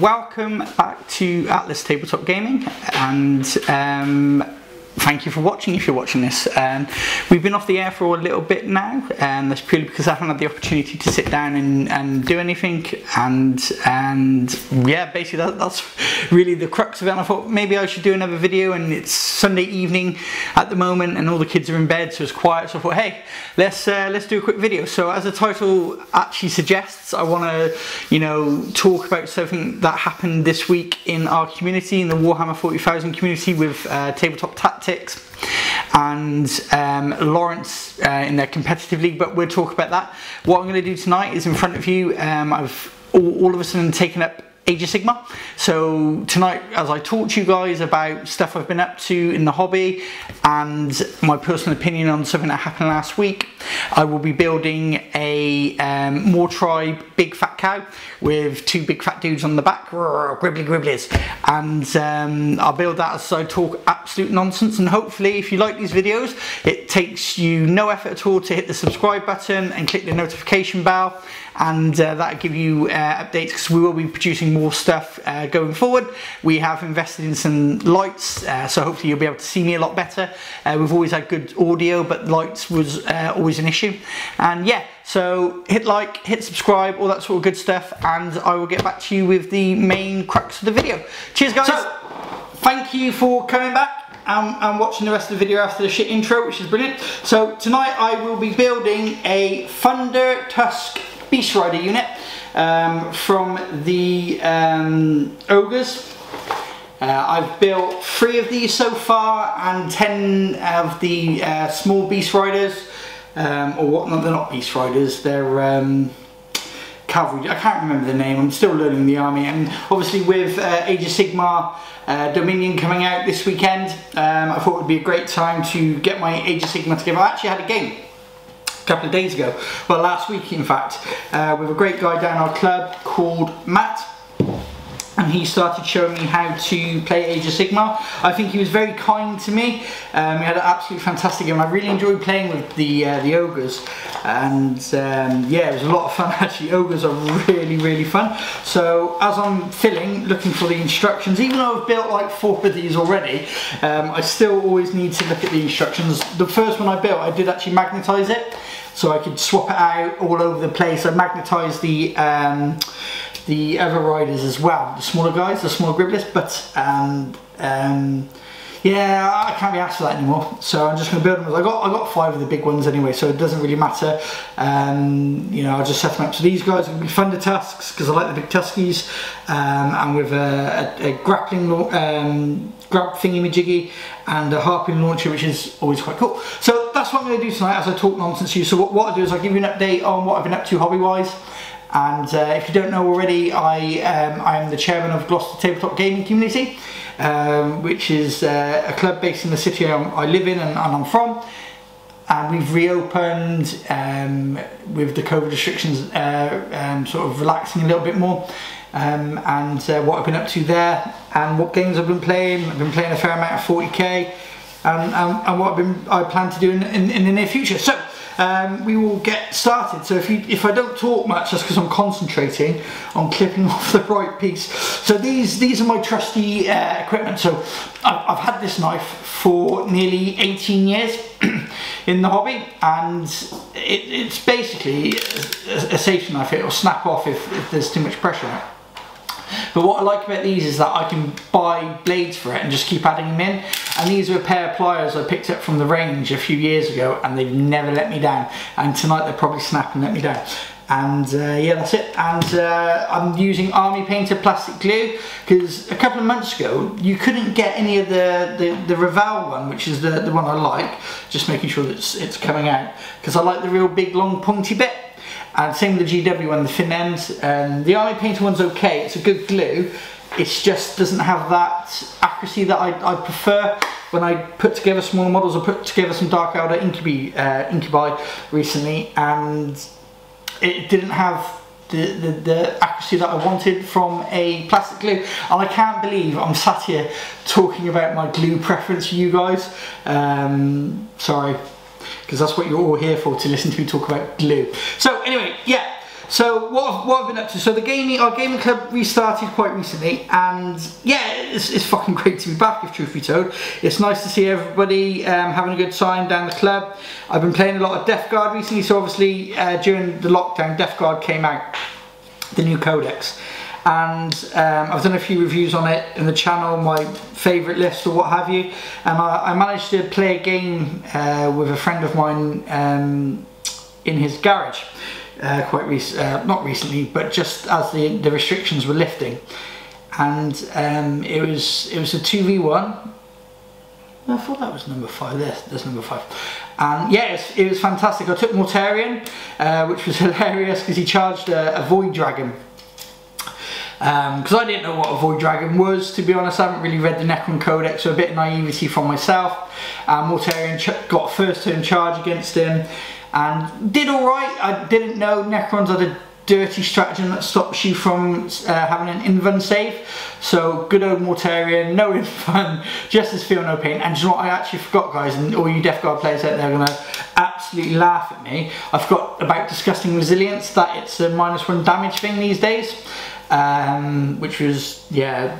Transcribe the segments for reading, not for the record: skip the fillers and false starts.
welcome back to Atlas Tabletop Gaming, and thank you for watching if you're watching this. We've been off the air for a little bit now, and that's purely because I haven't had the opportunity to sit down and do anything, and yeah, basically that's really the crux of it. And I thought maybe I should do another video, and it's Sunday evening at the moment and all the kids are in bed, so it's quiet, so I thought, hey, let's do a quick video. So as the title actually suggests, I want to, you know, talk about something that happened this week in our community, in the Warhammer 40,000 community, with Tabletop Tactics and Lawrence in their competitive league, but we'll talk about that. What I'm going to do tonight is, in front of you, I've all of a sudden taken up Age of Sigmar. So tonight, as I talk to you guys about stuff I've been up to in the hobby and my personal opinion on something that happened last week, I will be building a More Tribe Big Fat Cow with two big fat dudes on the back, gribbly gribblies, and I'll build that as I talk absolute nonsense. And hopefully, if you like these videos, it takes you no effort at all to hit the subscribe button and click the notification bell, and that'll give you updates, because we will be producing more stuff going forward. We have invested in some lights, so hopefully you'll be able to see me a lot better. We've always had good audio, but lights was always an issue. And yeah, so hit like, hit subscribe, all that sort of good stuff, and I will get back to you with the main crux of the video. Cheers guys! So, thank you for coming back and watching the rest of the video after the shit intro, which is brilliant. So tonight I will be building a Thunder Tusk Beast Rider unit from the Ogres. I've built 3 of these so far, and 10 of the small Beast Riders, or what? No, they're not Beast Riders, they're cavalry. I can't remember the name, I'm still learning the army. And obviously with Age of Sigmar Dominion coming out this weekend, I thought it would be a great time to get my Age of Sigmar together. I actually had a game a couple of days ago, well, last week in fact, with a great guy down our club called Matt, and he started showing me how to play Age of Sigmar. I think he was very kind to me. We had an absolutely fantastic game. I really enjoyed playing with the Ogres, and yeah, it was a lot of fun actually. Ogres are really fun. So as I'm looking for the instructions, even though I've built like 4 of these already, I still always need to look at the instructions. The first one I built, I did actually magnetize it, so I could swap it out all over the place. I magnetized the other riders as well, the smaller guys, the smaller gribblers, but yeah, I can't be asked for that anymore, so I'm just going to build them. I got 5 of the big ones anyway, so it doesn't really matter. You know, I'll just set them up. So these guys are going to be Thunder Tusks, because I like the big Tuskies, and with a grappling grab thingy-majiggy and a harpoon launcher, which is always quite cool. So that's what I'm going to do tonight as I talk nonsense to you. So what I'll do is I'll give you an update on what I've been up to hobby-wise. And if you don't know already, I am the chairman of Gloucester Tabletop Gaming Community, which is a club based in the city I live in and I'm from. And we've reopened with the COVID restrictions sort of relaxing a little bit more. And what I've been up to there, and what games I've been playing. I've been playing a fair amount of 40k, and what I plan to do in the near future. So we will get started. So if I don't talk much, that's because I'm concentrating on clipping off the right piece. So these are my trusty equipment. So I've had this knife for nearly 18 years in the hobby, and it's basically a safety knife. It will snap off if there's too much pressure on it. But what I like about these is that I can buy blades for it and just keep adding them in. And these are a pair of pliers I picked up from the range a few years ago, and they've never let me down. And tonight they'll probably snap and let me down. And yeah, that's it. And I'm using army painted plastic glue, because a couple of months ago you couldn't get any of the Ravel one, which is the one I like. Just making sure that it's coming out, because I like the real big long pointy bit. And same with the GW one, the thin end. The army painted one's okay, it's a good glue. It just doesn't have that accuracy that I prefer when I put together smaller models. I put together some Dark Elder Incubi recently, and it didn't have the accuracy that I wanted from a plastic glue. And I can't believe I'm sat here talking about my glue preference for you guys. Sorry, because that's what you're all here for, to listen to me talk about glue. So anyway, yeah, So what I've been up to, so our gaming club restarted quite recently, and yeah, it's fucking great to be back, if truth be told. It's nice to see everybody having a good time down the club. I've been playing a lot of Death Guard recently, so obviously during the lockdown, Death Guard came out, the new codex. And I've done a few reviews on it in the channel, my favourite list or what have you, and I managed to play a game with a friend of mine in his garage not recently, but just as the restrictions were lifting, and it was a 2v1. I thought that was number 5. There's number 5. And yeah, it was fantastic. I took Mortarion, which was hilarious because he charged a Void Dragon. Because I didn't know what a Void Dragon was, to be honest. I haven't really read the Necron Codex, so a bit of naivety from myself. Mortarion got a first turn charge against him and did alright. I didn't know Necrons had a dirty stratagem that stops you from having an invuln save. So good old Mortarion, no invuln, just as feel no pain. And you know what I actually forgot, guys, and all you Death Guard players out there are going to absolutely laugh at me. I forgot about Disgusting Resilience, that it's a -1 damage thing these days. Which was, yeah,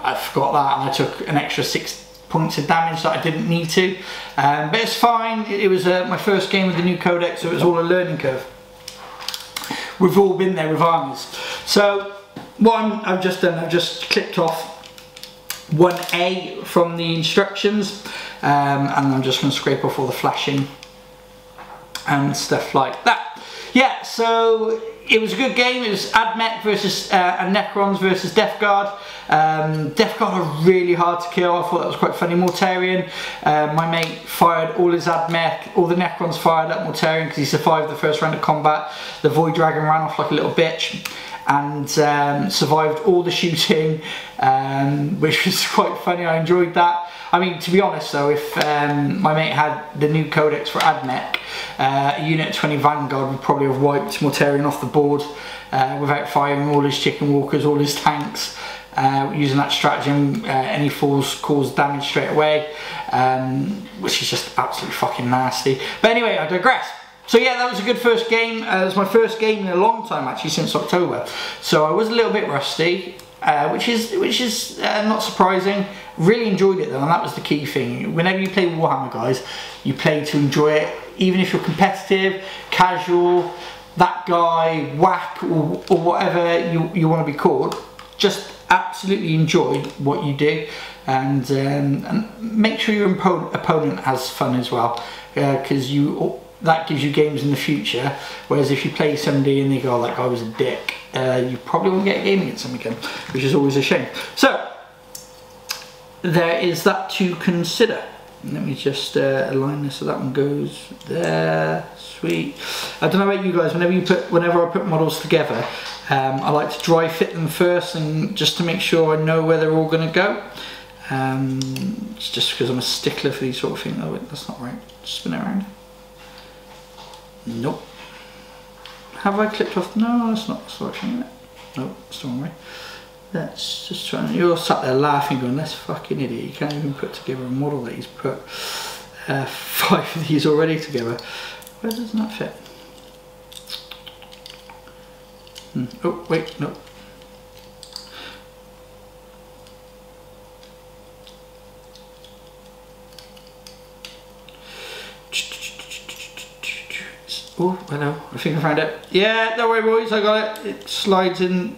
I forgot that, and I took an extra 6 points of damage that I didn't need to, but it's fine. It was my first game with the new codex, so it was all a learning curve. We've all been there with armies. So what I've just done, I've just clicked off 1A from the instructions, and I'm just going to scrape off all the flashing and stuff like that. Yeah, so it was a good game. It was Admech versus and Necrons versus Death Guard. Death Guard are really hard to kill. I thought that was quite funny. Mortarion, my mate fired all his Admech, all the Necrons fired at Mortarion because he survived the first round of combat. The Void Dragon ran off like a little bitch and survived all the shooting, which was quite funny. I enjoyed that. I mean, to be honest though, if my mate had the new codex for Admech, a unit 20 Vanguard would probably have wiped Mortarion off the board without firing all his chicken walkers, all his tanks, using that stratagem. Any falls cause damage straight away, which is just absolutely fucking nasty. But anyway, I digress. So yeah, that was a good first game. It was my first game in a long time, actually, since October. So I was a little bit rusty, which is not surprising. Really enjoyed it though, and that was the key thing. Whenever you play Warhammer, guys, you play to enjoy it. Even if you're competitive, casual, that guy, whack, or whatever you want to be called, just absolutely enjoy what you do, and make sure your opponent has fun as well, because that gives you games in the future. Whereas if you play somebody and they go, oh, that guy was a dick, you probably won't get a game against them again, which is always a shame. So there is that to consider. Let me just align this so that one goes there. Sweet. I don't know about you guys, whenever I put models together, I like to dry fit them first, and just to make sure I know where they're all going to go. It's just because I'm a stickler for these sort of things. Oh wait, that's not right. Spin it around. Nope. Have I clicked off? No, that's not the right thing, is it? Nope, it's the wrong way. Let's just try and... You're sat there laughing going, this fucking idiot, you can't even put together a model that he's put 5 of these already together. Where does that fit? Oh, wait, no. Oh, hello, I think I found it. Yeah, don't worry boys, I got it. It slides in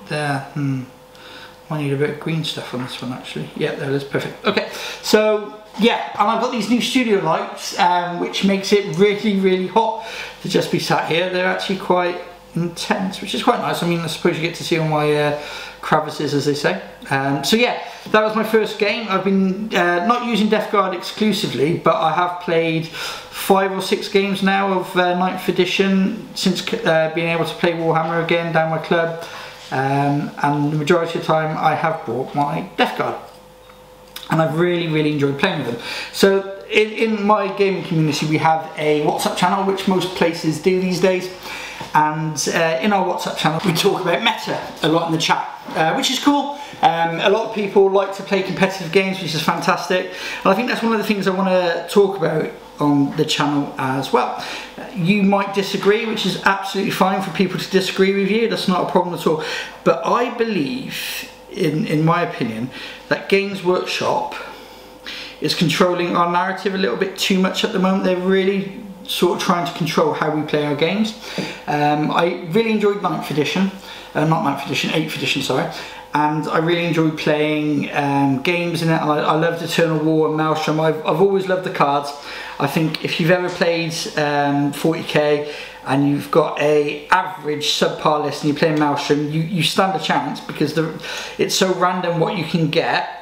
there. I need a bit of green stuff on this one actually. Yeah, there it is, perfect. Okay, so yeah, and I've got these new studio lights, which makes it really, really hot to just be sat here. They're actually quite intense, which is quite nice. I mean, I suppose you get to see all my crevices, as they say. So yeah, that was my first game. I've been not using Death Guard exclusively, but I have played 5 or 6 games now of 9th edition since being able to play Warhammer again down my club, and the majority of the time I have brought my Death Guard, and I've really, really enjoyed playing with them. So in my gaming community we have a WhatsApp channel, which most places do these days, and in our WhatsApp channel we talk about meta a lot in the chat, which is cool. A lot of people like to play competitive games, which is fantastic, and I think that's one of the things I want to talk about on the channel as well. You might disagree, which is absolutely fine for people to disagree with you. That's not a problem at all. But I believe, in my opinion, that Games Workshop is controlling our narrative a little bit too much at the moment. They're really sort of trying to control how we play our games. I really enjoyed 9th edition, not 9th edition, 8th edition, sorry. And I really enjoyed playing games in it. I loved Eternal War and Maelstrom. I've always loved the cards. I think if you've ever played 40k and you've got a average subpar list and you're playing Maelstrom, you stand a chance, because it's so random what you can get.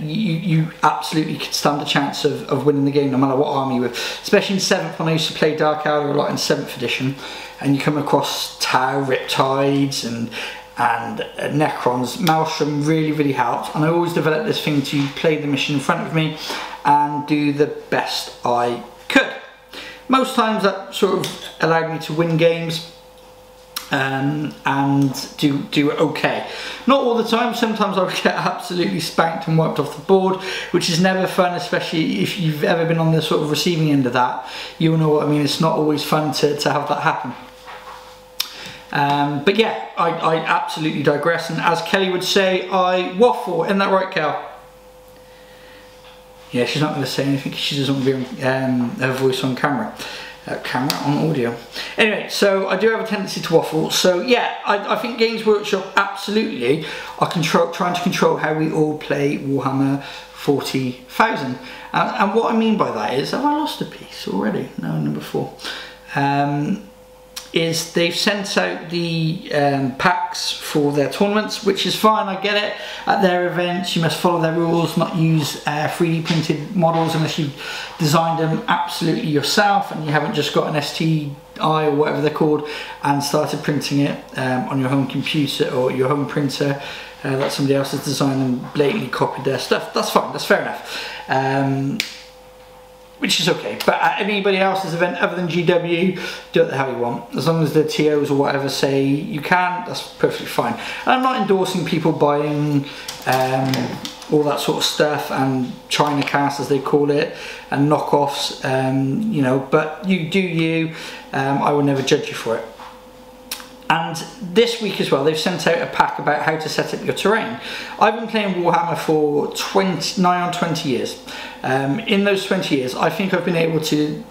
You absolutely could stand a chance of winning the game no matter what army you're with. Especially in 7th, when I used to play Dark Elder a lot in 7th edition, and you come across Tau, Riptides and Necrons. Maelstrom really helped, and I always developed this thing to play the mission in front of me and do the best I could. Most times that sort of allowed me to win games and do it okay. Not all the time. Sometimes I would get absolutely spanked and wiped off the board, which is never fun, especially if you've ever been on the sort of receiving end of that. You'll know what I mean. It's not always fun to have that happen. But yeah, I absolutely digress, and as Kelly would say, I waffle. Isn't that right, Kel? Yeah, she's not going to say anything because she doesn't want to be on her voice on camera. On audio. Anyway, so I do have a tendency to waffle. So yeah, I think Games Workshop absolutely are trying to control how we all play Warhammer 40,000. And what I mean by that is, have I lost a piece already? No, number 4. Is they've sent out the packs for their tournaments, which is fine, I get it. At their events you must follow their rules, not use 3D printed models unless you've designed them absolutely yourself and you haven't just got an STI or whatever they're called and started printing it on your home computer or your home printer that somebody else has designed and blatantly copied their stuff. That's fine, that's fair enough. Which is okay, but at anybody else's event other than GW, do what the hell you want. As long as the TOs or whatever say you can, that's perfectly fine. And I'm not endorsing people buying all that sort of stuff and China cast, as they call it, and knockoffs, you know, but you do you. I will never judge you for it. And this week as well, they've sent out a pack about how to set up your terrain. I've been playing Warhammer for 20 years. In those 20 years, I think I've been able to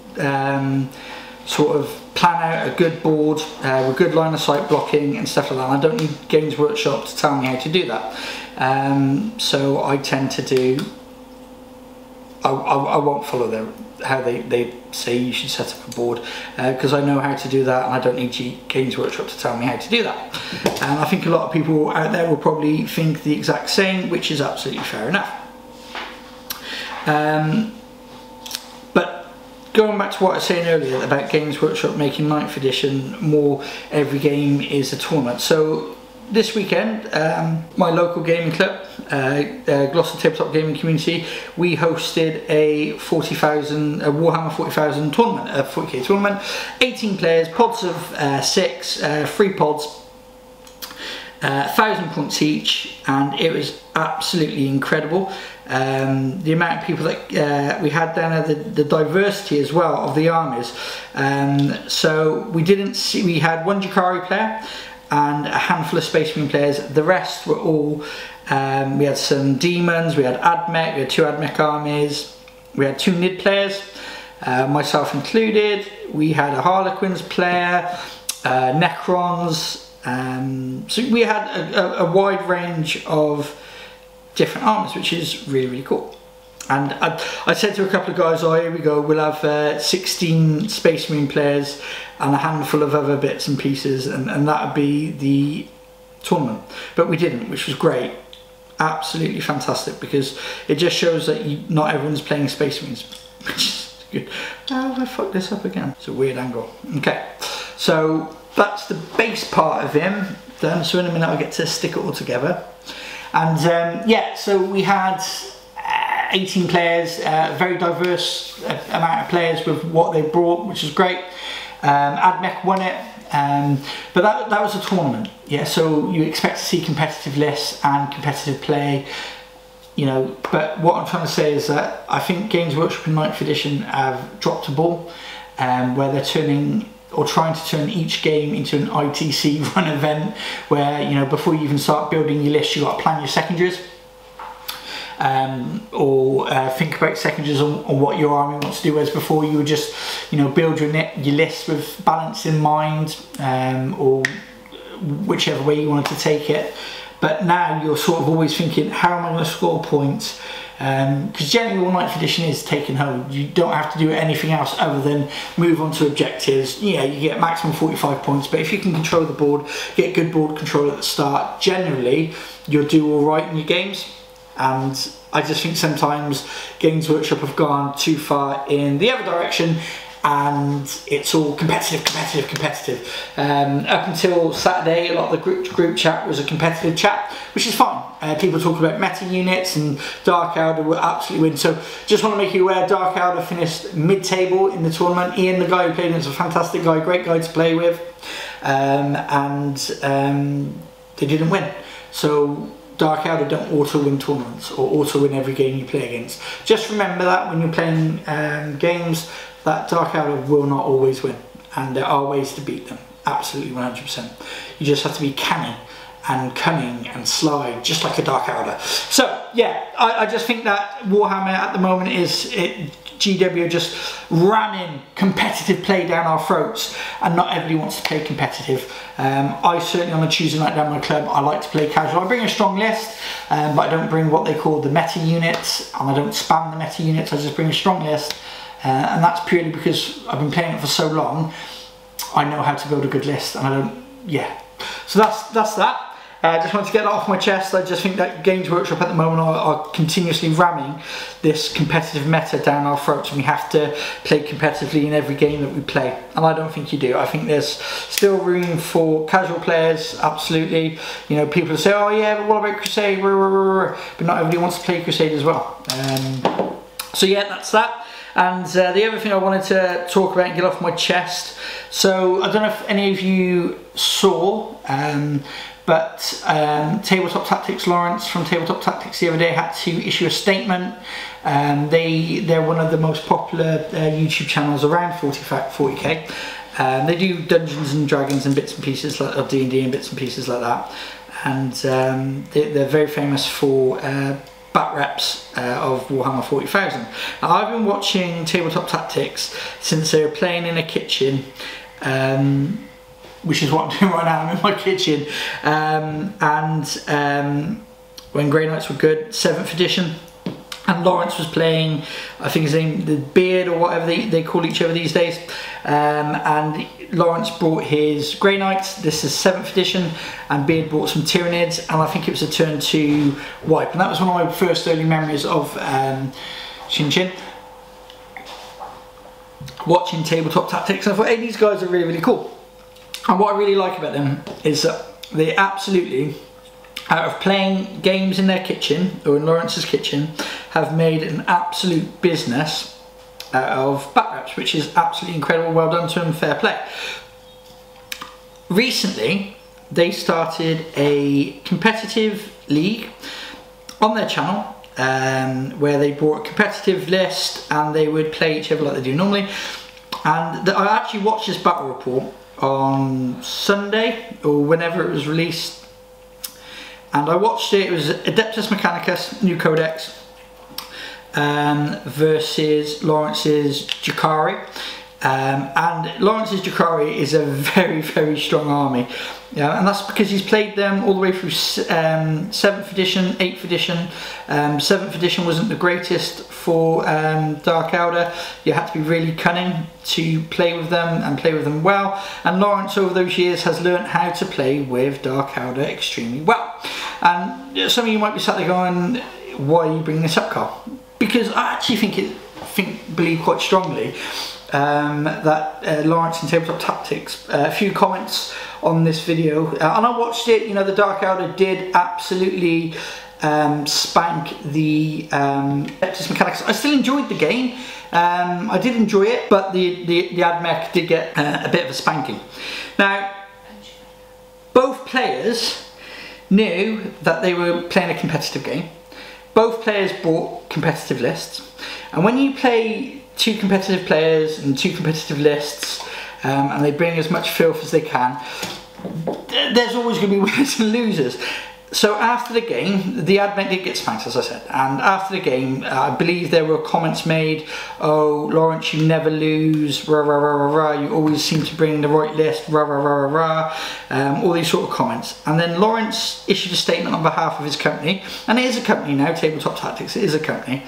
sort of plan out a good board with good line of sight blocking and stuff like that. And I don't need Games Workshop to tell me how to do that. So I tend to do, I won't follow how they say you should set up a board, because I know how to do that and I don't need Games Workshop to tell me how to do that. And I think a lot of people out there will probably think the exact same, which is absolutely fair enough. But going back to what I was saying earlier about Games Workshop making 9th edition more every game is a tournament. So this weekend, my local gaming club, Gloucester Tabletop Gaming Community, we hosted a Warhammer 40,000 tournament, a 40k tournament, 18 players, pods of 6, 3 pods, 1,000 points each, and it was absolutely incredible. The amount of people that we had down there, the diversity as well of the armies. So we had one Durkhari player and a handful of Space Marine players. The rest were all, we had some demons, we had AdMech, we had 2 AdMech armies, we had 2 NID players, myself included. We had a Harlequins player, Necrons, so we had a wide range of different armies, which is really cool. And I said to a couple of guys, oh, here we go, we'll have 16 Space Marine players and a handful of other bits and pieces, and that would be the tournament. But we didn't, which was great. Absolutely fantastic, because it just shows that not everyone's playing Space Marines, which is good. How have I fucked this up again? It's a weird angle. Okay, so that's the base part of him done, so in a minute I'll get to stick it all together. And yeah, so we had 18 players, very diverse amount of players with what they brought, which was great. AdMech won it, but that was a tournament, yeah, so you expect to see competitive lists and competitive play you know, but what I'm trying to say is that I think Games Workshop in 9th edition have dropped a ball, where they're turning or trying to turn each game into an ITC run event, where, you know, before you even start building your list, you've got to plan your secondaries, or think about secondaries on what your army wants to do, whereas before you would just, you know, build your list with balance in mind, or whichever way you wanted to take it. But now you're sort of always thinking, how am I going to score points? Because generally all 9th edition is taken home. You don't have to do anything else other than move on to objectives. Yeah, you get maximum 45 points, but if you can control the board, get good board control at the start, generally you'll do all right in your games. And I just think sometimes Games Workshop have gone too far in the other direction, and it's all competitive. Up until Saturday, a lot of the group chat was a competitive chat, which is fine. People talk about meta units, and Dark Elder will absolutely win. So just want to make you aware, Dark Elder finished mid-table in the tournament. Ian, the guy who played, is a fantastic guy, great guy to play with, and they didn't win. So Dark Elder don't auto-win tournaments or auto-win every game you play against. Just remember that when you're playing games, that Dark Elder will not always win, and there are ways to beat them, absolutely 100%. You just have to be canny and cunning and sly, just like a Dark Elder. So yeah, I just think that Warhammer at the moment is, GW are just ramming competitive play down our throats, and not everybody wants to play competitive. I certainly, on a Tuesday night down my club, I like to play casual. I bring a strong list, but I don't bring what they call the meta units, and I don't spam the meta units. I just bring a strong list, and that's purely because I've been playing it for so long. I know how to build a good list, and I don't, yeah. So that's that. I just wanted to get that off my chest. I just think that Games Workshop at the moment are continuously ramming this competitive meta down our throats, and we have to play competitively in every game that we play. And I don't think you do. I think there's still room for casual players, absolutely. You know, people say, oh yeah, but what about Crusade? But not everybody wants to play Crusade as well. So yeah, that's that. And the other thing I wanted to talk about and get off my chest, so I don't know if any of you saw, but Tabletop Tactics, Lawrence from Tabletop Tactics the other day had to issue a statement. They're one of the most popular YouTube channels around 40k. They do Dungeons and Dragons and bits and pieces, like, of D&D and bits and pieces like that. And they're very famous for bat reps of Warhammer 40,000. Now, I've been watching Tabletop Tactics since they were playing in a kitchen, which is what I'm doing right now. I'm in my kitchen, when Grey Knights were good, 7th edition, and Lawrence was playing, I think his name, the Beard, or whatever they call each other these days, and Lawrence brought his Grey Knights, this is 7th edition, and Beard brought some Tyranids, and I think it was a turn 2 wipe, and that was one of my first early memories of Shin Chin, watching Tabletop Tactics. I thought, hey, these guys are really cool. And what I really like about them is that they absolutely, out of playing games in their kitchen, or in Lawrence's kitchen, have made an absolute business out of bat reps, which is absolutely incredible. Well done to them, fair play. Recently, they started a competitive league on their channel, where they brought a competitive list and they would play each other like they do normally. And I actually watched this battle report on Sunday, or whenever it was released, and I watched it. It was Adeptus Mechanicus, new codex, versus Lawrence's Durkhari, and Lawrence's Durkhari is a very strong army, and that's because he's played them all the way through 7th edition, 8th edition. 7th edition wasn't the greatest for Dark Elder. You had to be really cunning to play with them, and play with them well, and Lawrence over those years has learned how to play with Dark Elder extremely well. And some of you might be sat there going, why are you bringing this up, Carl? Because I actually believe quite strongly that Lawrence and Tabletop Tactics, a few comments on this video, and I watched it. You know, the Dark Elder did absolutely spank the Adeptus Mechanicus. I still enjoyed the game. I did enjoy it, but the AdMech did get a bit of a spanking. Now, both players knew that they were playing a competitive game, both players bought competitive lists, and when you play 2 competitive players and 2 competitive lists, and they bring as much filth as they can, there's always going to be winners and losers. So after the game, the admin did get spanked, as I said, and after the game, I believe there were comments made, oh, Lawrence, you never lose, rah, rah, rah, rah, rah, you always seem to bring the right list, rah, rah, rah, rah, rah, all these sort of comments. And then Lawrence issued a statement on behalf of his company, and it is a company now, Tabletop Tactics, it is a company,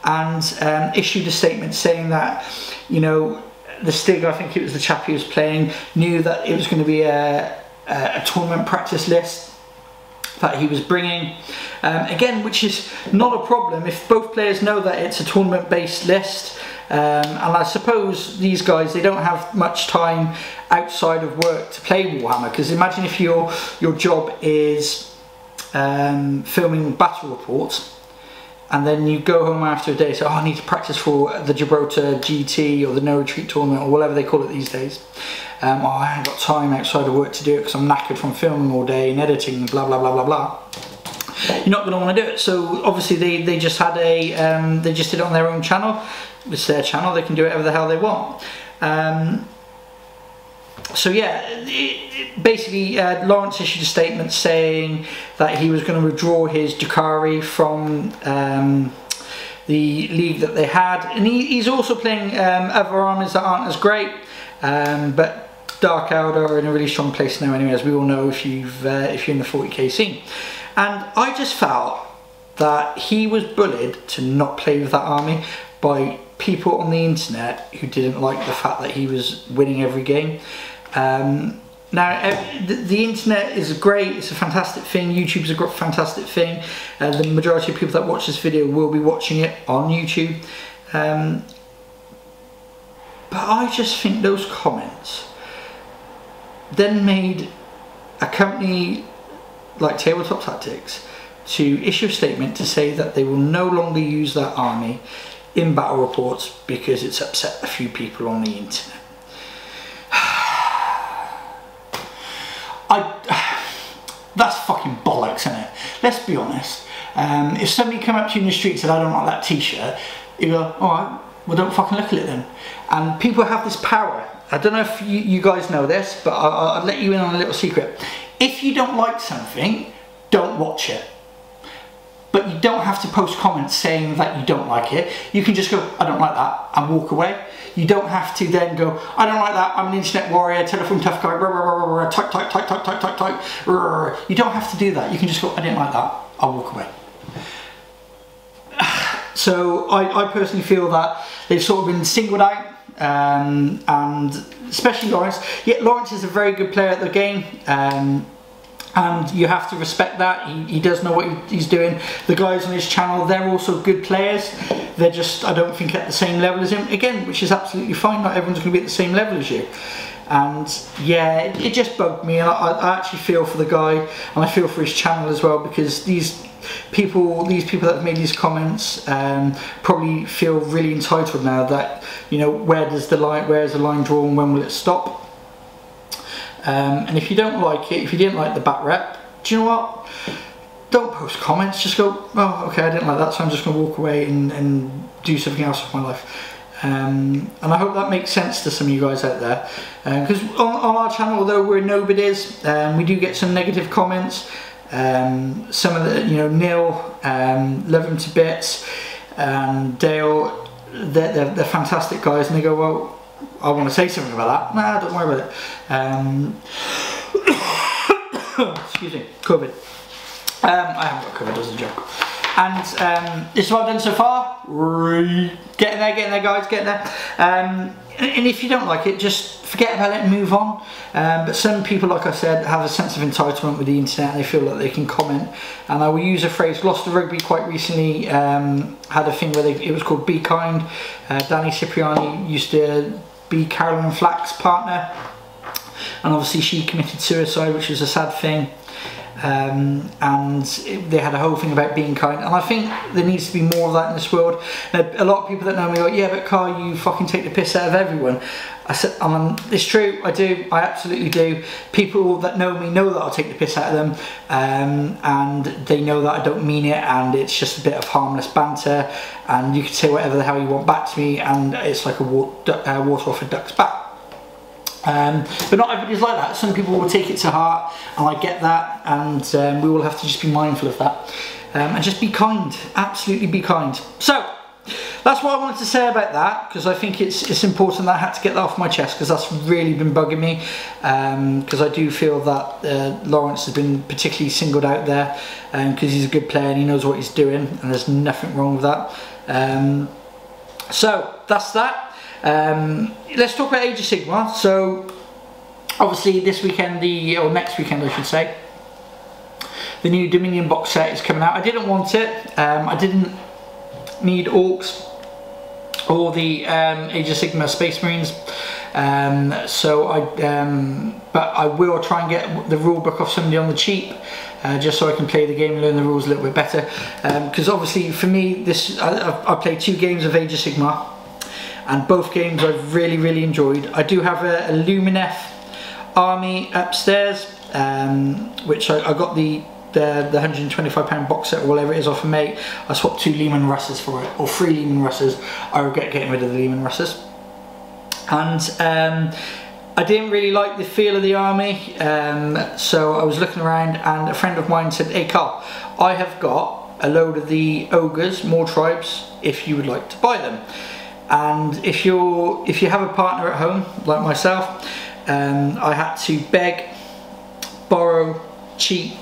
and issued a statement saying that, you know, the Stig, I think it was the chap he was playing, knew that it was going to be a tournament practice list that he was bringing, again, which is not a problem if both players know that it's a tournament based list, and I suppose these guys, they don't have much time outside of work to play Warhammer, because imagine if your job is filming battle reports, and then you go home after a day and say, oh, I need to practice for the Gibraltar GT or the No Retreat tournament or whatever they call it these days. Oh, I haven't got time outside of work to do it because I'm knackered from filming all day and editing and blah blah blah blah blah. You're not going to want to do it. So obviously they just had a they just did it on their own channel. It's their channel, they can do whatever the hell they want. So yeah, basically Lawrence issued a statement saying that he was going to withdraw his Durkhari from the league that they had, and he's also playing other armies that aren't as great, but Dark Elder are in a really strong place now anyway, as we all know if you're in the 40k scene. And I just felt that he was bullied to not play with that army by people on the internet who didn't like the fact that he was winning every game. Now, the internet is great, it's a fantastic thing, YouTube's a fantastic thing, the majority of people that watch this video will be watching it on YouTube, but I just think those comments then made a company like Tabletop Tactics to issue a statement to say that they will no longer use that army in battle reports because it's upset a few people on the internet. That's fucking bollocks, isn't it? Let's be honest. If somebody come up to you in the street and said, I don't like that t-shirt, you go, alright, well don't fucking look at it then. And people have this power. I don't know if you guys know this, but I'll let you in on a little secret. If you don't like something, don't watch it. But you don't have to post comments saying that you don't like it. You can just go, I don't like that, and walk away. You don't have to then go, I don't like that, I'm an internet warrior, telephone tough guy, type, type, type, type, type, type, type. You don't have to do that. You can just go, I didn't like that, I'll walk away. So I personally feel that they've sort of been singled out, and especially Lawrence. Yeah, Lawrence is a very good player at the game, and you have to respect that. He does know what he's doing. The guys on his channel, they're also good players. They're just, I don't think, at the same level as him. Again, which is absolutely fine. Not everyone's going to be at the same level as you. And yeah, it just bugged me. And I actually feel for the guy, and I feel for his channel as well, because these people that have made these comments probably feel really entitled now that, you know, where is the line drawn, when will it stop? And if you don't like it, if you didn't like the bat rep, do you know what? Don't post comments, just go, oh, okay, I didn't like that, so I'm just going to walk away and do something else with my life. And I hope that makes sense to some of you guys out there. Because on our channel, although we're nobodies, we do get some negative comments. Some of the, you know, Neil, love him to bits, and Dale, they're fantastic guys, and they go, well, I want to say something about that. Nah, don't worry about it. Excuse me, COVID. I haven't got COVID, as a joke. And this is what I've done so far. Getting there guys, getting there. And if you don't like it, just forget about it and move on. But some people, like I said, have a sense of entitlement with the internet, and they feel that they can comment. And I will use a phrase. Gloucester Rugby quite recently had a thing where it was called Be Kind. Danny Cipriani used to be Carolyn Flack's partner, and obviously she committed suicide, which was a sad thing. They had a whole thing about being kind, and I think there needs to be more of that in this world. Now, a lot of people that know me go, yeah, but Carl, you fucking take the piss out of everyone. It's true, I do, I absolutely do. People that know me know that I'll take the piss out of them, and they know that I don't mean it, and it's just a bit of harmless banter, and you can say whatever the hell you want back to me, and it's like a water off a duck's back. But not everybody's like that. Some people will take it to heart, and I get that, and we all have to just be mindful of that, and just be kind, absolutely be kind. So that's what I wanted to say about that, because I think it's important that I had to get that off my chest, because that's really been bugging me, because I do feel that Lawrence has been particularly singled out there, because he's a good player and he knows what he's doing, and there's nothing wrong with that. So that's that. Let's talk about Age of Sigmar. So obviously this weekend, or next weekend I should say, the new Dominion box set is coming out. I didn't want it. I didn't need Orcs or the Age of Sigmar Space Marines, but I will try and get the rule book off somebody on the cheap, just so I can play the game and learn the rules a little bit better, because obviously for me I played 2 games of Age of Sigmar, and both games I've really enjoyed. I do have a Lumineth army upstairs, which I got the £125 box set or whatever it is off a mate. I swapped 2 Lehman Russes for it, or 3 Lehman Russes. I regret getting rid of the Lehman Russes. And I didn't really like the feel of the army, so I was looking around, and a friend of mine said, "Hey Carl, I have got a load of the ogres, more tribes, if you would like to buy them." And if you have a partner at home like myself, I had to beg, borrow, cheat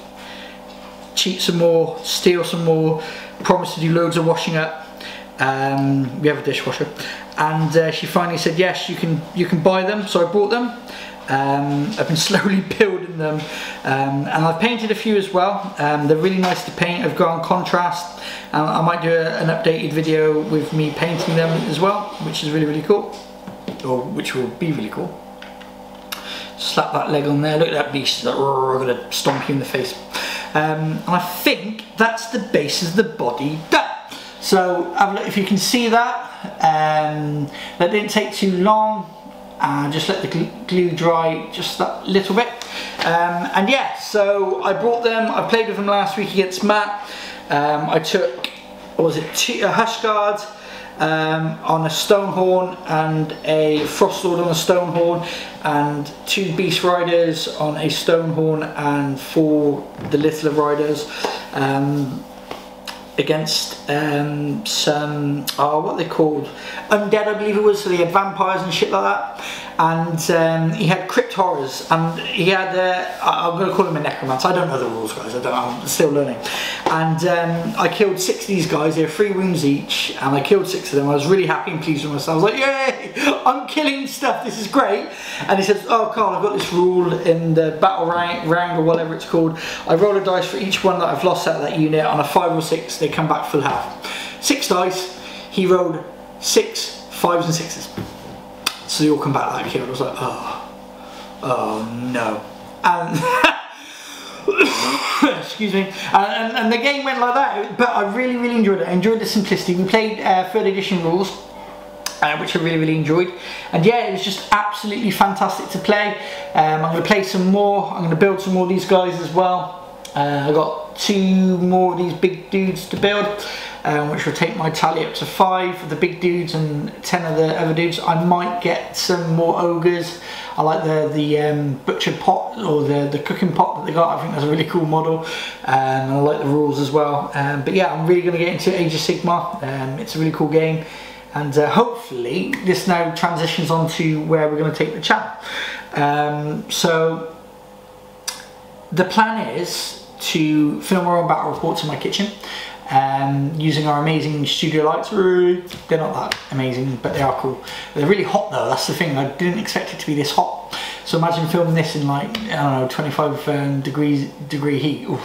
some more, steal some more, promise to do loads of washing up. We have a dishwasher, and she finally said yes, you can buy them. So I bought them. I've been slowly building them, and I've painted a few as well. They're really nice to paint. I've gone contrast, and I might do an updated video with me painting them as well, which is really cool, or which will be really cool. Slap that leg on there, look at that beast, I'm gonna stomp you in the face. And I think that's the base of the body done. So have a look if you can see that. That didn't take too long. Just let the glue dry just that little bit. And yeah, so I brought them, I played with them last week against Matt. I took, what was it, a Hushguard on a Stonehorn, and a Frostlord on a Stonehorn, and 2 Beast Riders on a Stonehorn, and 4 the littler riders, against some, what are they called, undead I believe it was, so they had vampires and shit like that. And he had crypt horrors, and he had I'm going to call him a necromancer. I don't know the rules, guys, I'm still learning. And I killed 6 of these guys. They were 3 wounds each, and I killed 6 of them. I was really happy and pleased with myself. I was like, yay, I'm killing stuff, this is great. And he says, "Oh Carl, I've got this rule in the battle round or whatever it's called. I roll a dice for each one that I've lost out of that unit. On a 5 or 6, they come back full health. 6 dice, he rolled 6 5s and 6s. So they all come back like killed." I was like, oh no. And excuse me. And the game went like that, but I really enjoyed it. I enjoyed the simplicity. We played 3rd edition rules, which I really enjoyed. And yeah, it was just absolutely fantastic to play. I'm going to play some more. I'm going to build some more of these guys as well. I got 2 more of these big dudes to build, which will take my tally up to 5 of the big dudes and 10 of the other dudes. I might get some more ogres. I like the butcher pot, or the cooking pot that they got. I think that's a really cool model, and I like the rules as well. But yeah, I'm really going to get into Age of Sigmar. It's a really cool game, and hopefully this now transitions on to where we're going to take the channel. So the plan is to film our own battle reports in my kitchen, using our amazing studio lights. They're not that amazing, but they are cool. They're really hot though, that's the thing. I didn't expect it to be this hot. So imagine filming this in like, I don't know, 25 degree heat. Oof.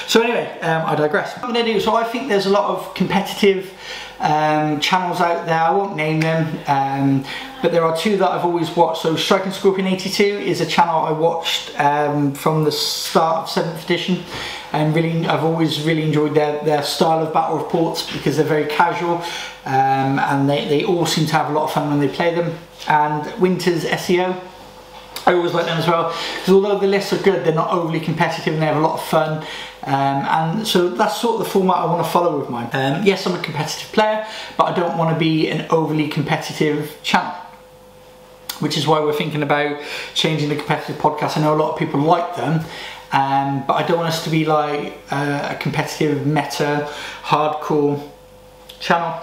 So anyway, I digress. What I'm going to do, so I think there's a lot of competitive channels out there. I won't name them, but there are two that I've always watched. So Striking Scorpion 82 is a channel I watched from the start of 7th edition, and I've always really enjoyed their style of battle reports because they're very casual, and they all seem to have a lot of fun when they play them. And Winter's SEO, I always like them as well, because although the lists are good, they're not overly competitive and they have a lot of fun. And so that's sort of the format I want to follow with mine. Yes, I'm a competitive player, but I don't want to be an overly competitive channel, which is why we're thinking about changing the competitive podcast. I know a lot of people like them, but I don't want us to be like a competitive, meta, hardcore channel.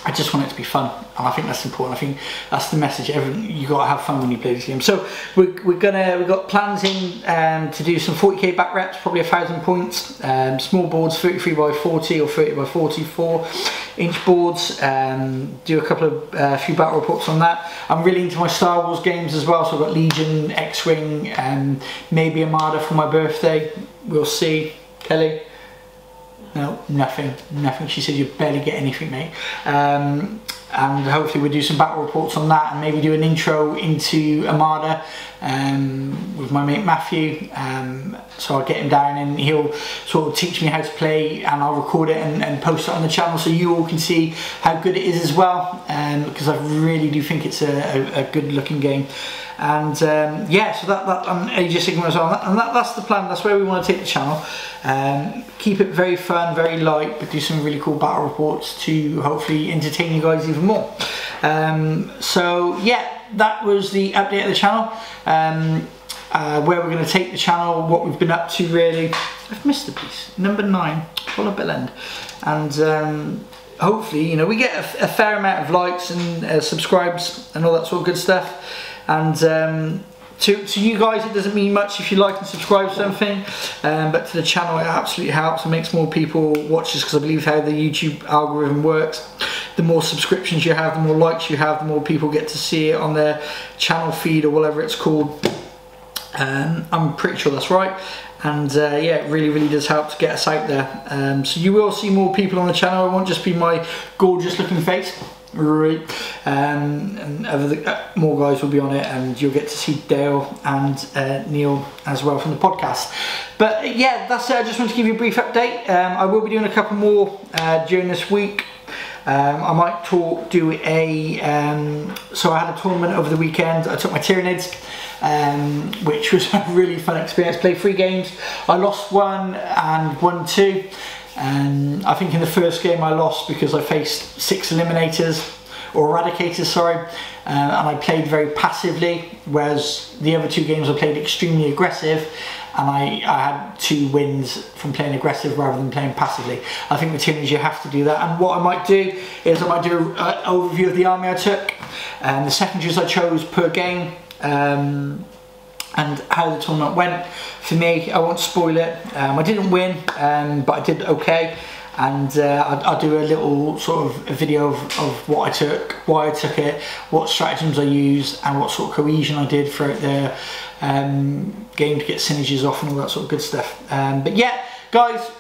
I just want it to be fun, and I think that's important. I think that's the message. You got to have fun when you play this game. So we've got plans in to do some 40k back reps, probably 1,000 points. Small boards, 33 by 40 or 30 by 44-inch boards. Do a few battle reports on that. I'm really into my Star Wars games as well. So I've got Legion, X-Wing, maybe Armada for my birthday. We'll see. Kelly. No, nothing. She said you barely get anything, mate. And hopefully we'll do some battle reports on that, and maybe do an intro into Armada with my mate Matthew. So I'll get him down and he'll sort of teach me how to play, and I'll record it and post it on the channel so you all can see how good it is as well, because I really do think it's a good looking game. And yeah, so that Age of Sigmar as well, and that's the plan. That's where we want to take the channel. Keep it very fun, very light, but do some really cool battle reports to hopefully entertain you guys even more. So yeah, that was the update of the channel, where we're going to take the channel, what we've been up to really. I've missed a piece, number 9, Full of Bellend, and hopefully, you know, we get a fair amount of likes and subscribes and all that sort of good stuff. And to you guys, it doesn't mean much if you like and subscribe to something, but to the channel it absolutely helps and makes more people watch this, because I believe how the YouTube algorithm works, the more subscriptions you have, the more likes you have, the more people get to see it on their channel feed or whatever it's called. I'm pretty sure that's right. And yeah, it really does help to get us out there. So you will see more people on the channel. It won't just be my gorgeous looking face. Right, and more guys will be on it, and you'll get to see Dale and Neil as well from the podcast. But yeah, that's it. I just want to give you a brief update. I will be doing a couple more during this week. I might do a so I had a tournament over the weekend. I took my Tyranids, which was a really fun experience. Played 3 games. I lost 1 and won 2. I think in the first game I lost because I faced 6 eliminators, or eradicators, sorry, and I played very passively, whereas the other 2 games I played extremely aggressive, and I had 2 wins from playing aggressive rather than playing passively. I think with Tyranids you have to do that, and what I might do is I might do an overview of the army I took, and the secondaries I chose per game, and how the tournament went. For me, I won't spoil it. I didn't win, but I did okay, and I'll do a little sort of a video of what I took, why I took it, what stratagems I used, and what sort of cohesion I did throughout the game to get synergies off and all that sort of good stuff. But yeah, guys,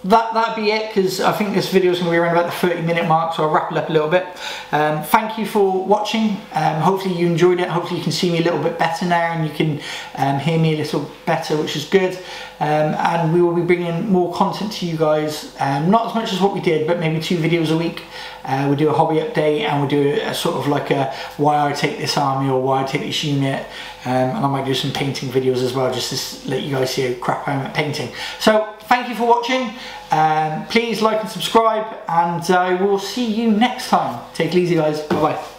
that'd be it, because I think this video is going to be around about the 30-minute mark, so I'll wrap it up a little bit. Thank you for watching. Hopefully you enjoyed it. Hopefully you can see me a little bit better now, and you can hear me a little better, which is good. And we will be bringing more content to you guys, not as much as what we did, but maybe 2 videos a week. We'll do a hobby update, and we'll do a sort of like a why I take this army or why I take this unit, and I might do some painting videos as well, just to let you guys see how crap I am at painting. So thank you for watching. Please like and subscribe, and I will see you next time. Take it easy, guys. Bye bye.